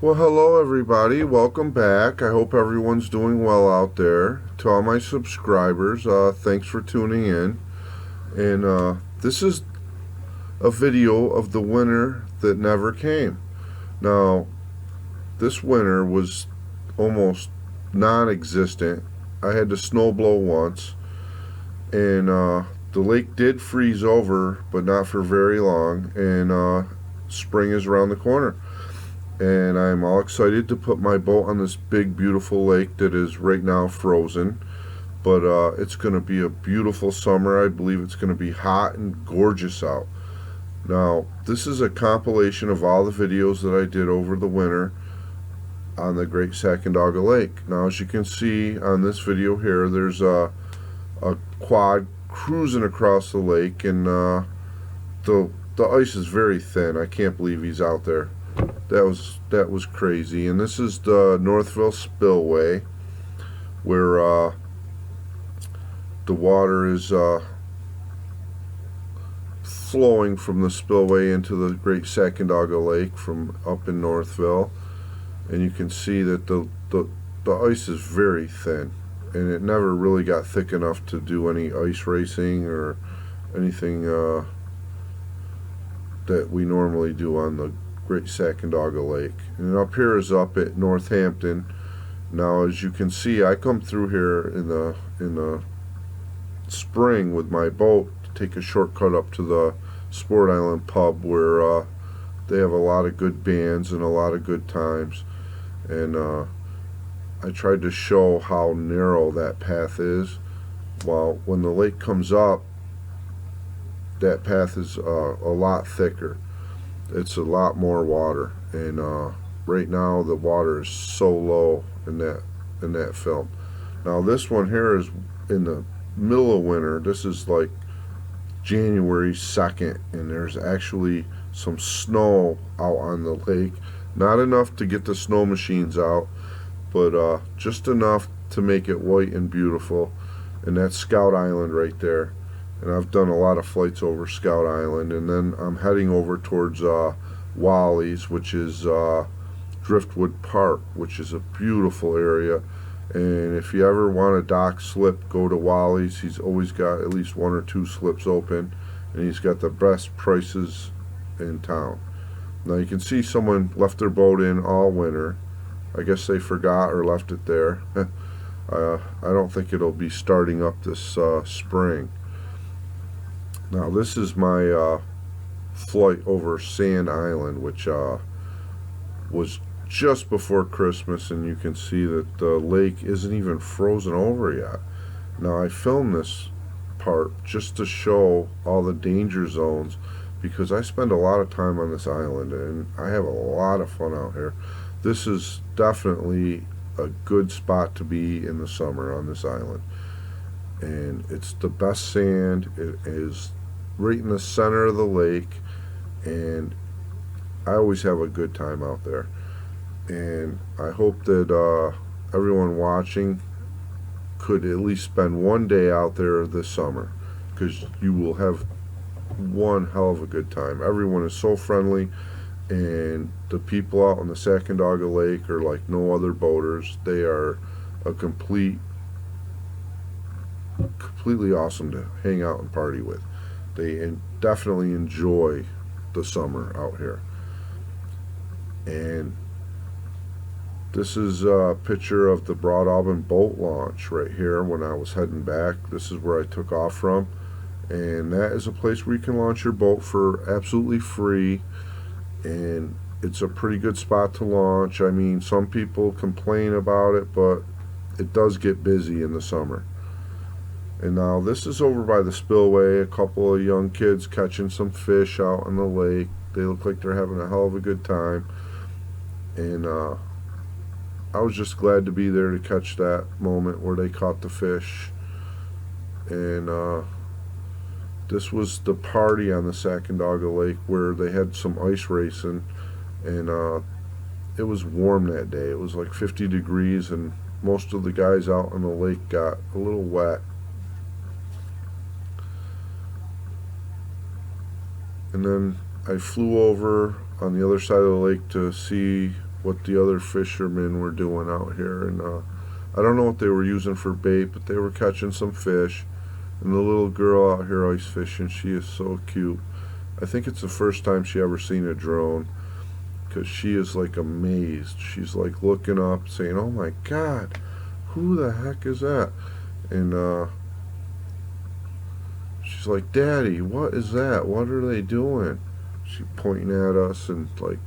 Well, hello everybody. Welcome back. I hope everyone's doing well out there. To all my subscribers, thanks for tuning in. And this is a video of the winter that never came. Now, this winter was almost non-existent. I had to snow blow once, and the lake did freeze over, but not for very long. And spring is around the corner. And I'm all excited to put my boat on this big beautiful lake that is right now frozen, but it's going to be a beautiful summer. I believe it's going to be hot and gorgeous out. Now, this is a compilation of all the videos that I did over the winter on the Great Sacandaga Lake. Now, as you can see on this video here, there's a quad cruising across the lake, and the ice is very thin. I can't believe he's out there. That was crazy. And this is the Northville Spillway, where the water is flowing from the spillway into the Great Sacandaga Lake from up in Northville. And you can see that the ice is very thin, and it never really got thick enough to do any ice racing or anything that we normally do on the Great Sacandaga Lake. And up here is up at Northampton. Now, as you can see, I come through here in the spring with my boat to take a shortcut up to the Sport Island pub, where they have a lot of good bands and a lot of good times. And I tried to show how narrow that path is. While when the lake comes up, that path is a lot thicker. It's a lot more water, and right now the water is so low in that film. Now this one here is in the middle of winter. This is like January 2nd, and there's actually some snow out on the lake. Not enough to get the snow machines out, but just enough to make it white and beautiful. And that's Scout Island right there. And I've done a lot of flights over Scout Island, and then I'm heading over towards Wally's, which is Driftwood Park, which is a beautiful area. And if you ever want a dock slip, go to Wally's. He's always got at least one or two slips open, and he's got the best prices in town. Now you can see someone left their boat in all winter. I guess they forgot or left it there. I don't think it'll be starting up this spring. Now this is my flight over Sand Island, which was just before Christmas, and you can see that the lake isn't even frozen over yet. Now I filmed this part just to show all the danger zones, because I spend a lot of time on this island and I have a lot of fun out here. This is definitely a good spot to be in the summer on this island, and it's the best sand. It is right in the center of the lake, and I always have a good time out there. And I hope that everyone watching could at least spend one day out there this summer, because you will have one hell of a good time. Everyone is so friendly, and the people out on the Sacandaga Lake are like no other boaters. They are a completely awesome to hang out and party with. They definitely enjoy the summer out here. And this is a picture of the Broad Auburn boat launch right here when I was heading back. This is where I took off from. And that is a place where you can launch your boat for absolutely free. And it's a pretty good spot to launch. I mean, some people complain about it, but it does get busy in the summer. And now this is over by the spillway. A couple of young kids catching some fish out on the lake. They look like they're having a hell of a good time. And I was just glad to be there to catch that moment where they caught the fish. And this was the party on the Sacandaga Lake, where they had some ice racing, and it was warm that day. It was like 50 degrees, and most of the guys out on the lake got a little wet. And then I flew over on the other side of the lake to see what the other fishermen were doing out here, and I don't know what they were using for bait, but they were catching some fish. And the little girl out here ice fishing, she is so cute. I think it's the first time she ever seen a drone, because she is like amazed. She's like looking up saying, oh my god, who the heck is that? And she's like, Daddy, what is that? What are they doing? She pointing at us, and like,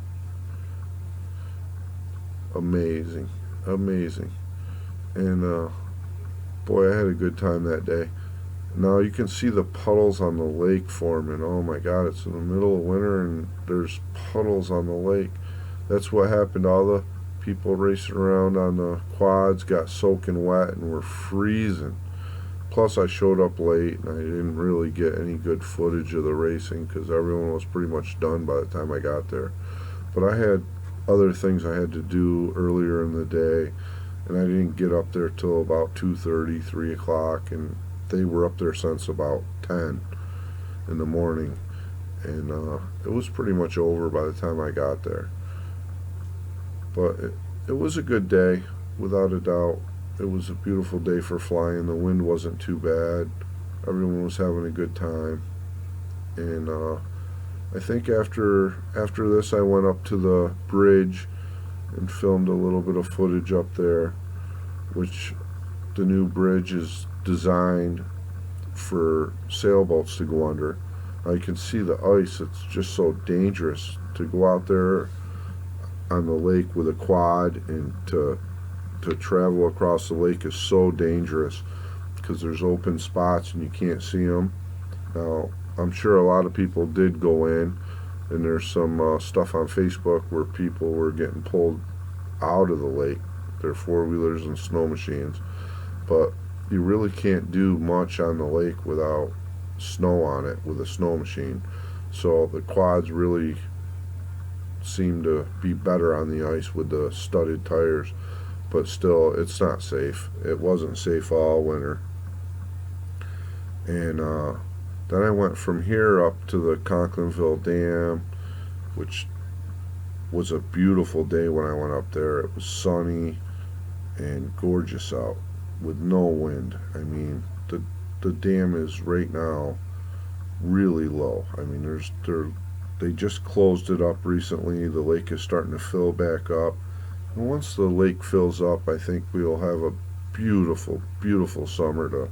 amazing, amazing. And boy, I had a good time that day. Now you can see the puddles on the lake forming. Oh my god, it's in the middle of winter and there's puddles on the lake. That's what happened. All the people racing around on the quads got soaking wet and were freezing. Plus I showed up late and I didn't really get any good footage of the racing because everyone was pretty much done by the time I got there. But I had other things I had to do earlier in the day, and I didn't get up there till about 2:30, 3 o'clock, and they were up there since about 10 in the morning, and it was pretty much over by the time I got there. But it was a good day, without a doubt. It was a beautiful day for flying. The wind wasn't too bad. Everyone was having a good time. And I think after this I went up to the bridge and filmed a little bit of footage up there, which the new bridge is designed for sailboats to go under. I can see the ice. It's just so dangerous to go out there on the lake with a quad, and to travel across the lake is so dangerous because there's open spots and you can't see them. Now, I'm sure a lot of people did go in, and there's some stuff on Facebook where people were getting pulled out of the lake, their four-wheelers and snow machines, but you really can't do much on the lake without snow on it with a snow machine. So the quads really seem to be better on the ice with the studded tires, but still, it's not safe. It wasn't safe all winter. And then I went from here up to the Conklinville Dam, which was a beautiful day when I went up there. It was sunny and gorgeous out with no wind. I mean, the dam is right now really low. I mean, they just closed it up recently. The lake is starting to fill back up. And once the lake fills up, I think we'll have a beautiful, beautiful summer to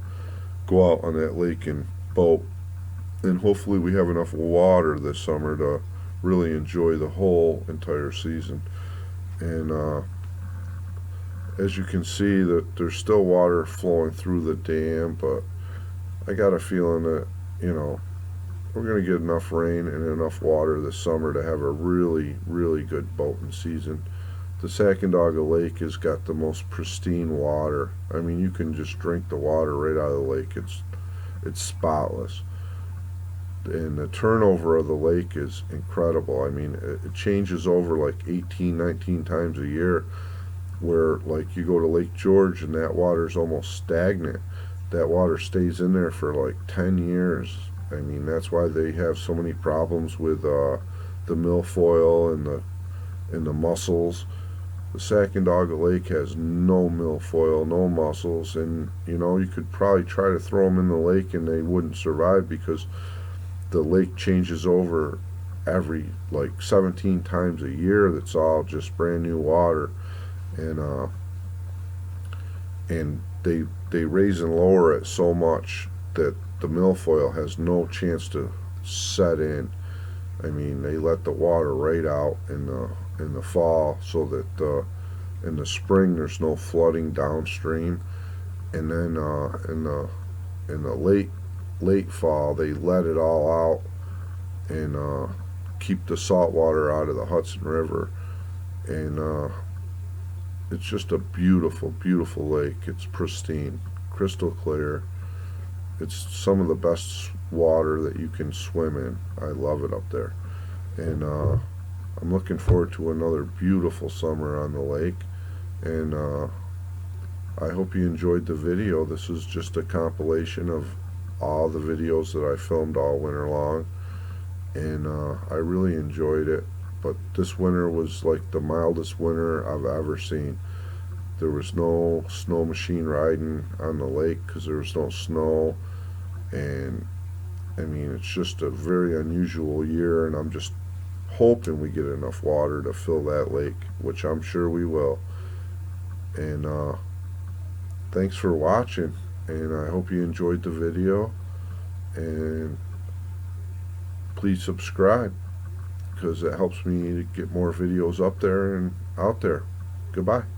go out on that lake and boat. And hopefully we have enough water this summer to really enjoy the whole entire season. And as you can see, that there's still water flowing through the dam, but I got a feeling that, we're going to get enough rain and enough water this summer to have a really, really good boating season. The Sacandaga Lake has got the most pristine water. I mean, you can just drink the water right out of the lake. It's spotless. And the turnover of the lake is incredible. I mean, it changes over like 18, 19 times a year, where like you go to Lake George and that water's almost stagnant. That water stays in there for like 10 years. I mean, that's why they have so many problems with the milfoil and the mussels. The Sacandaga Lake has no milfoil, no mussels, and you could probably try to throw them in the lake and they wouldn't survive because the lake changes over every like 17 times a year. That's all just brand new water, and they raise and lower it so much that the milfoil has no chance to set in. I mean, they let the water right out in the fall, so that in the spring there's no flooding downstream, and then in the late fall they let it all out and keep the salt water out of the Hudson River, and it's just a beautiful, beautiful lake. It's pristine, crystal clear. It's some of the best water that you can swim in. I love it up there, and I'm looking forward to another beautiful summer on the lake. And I hope you enjoyed the video. This is just a compilation of all the videos that I filmed all winter long, and I really enjoyed it. but this winter was like the mildest winter I've ever seen. There was no snow machine riding on the lake because there was no snow, and I mean, it's just a very unusual year, and I'm just hoping we get enough water to fill that lake, which I'm sure we will. And thanks for watching, and I hope you enjoyed the video, and please subscribe because it helps me to get more videos up there and out there. Goodbye.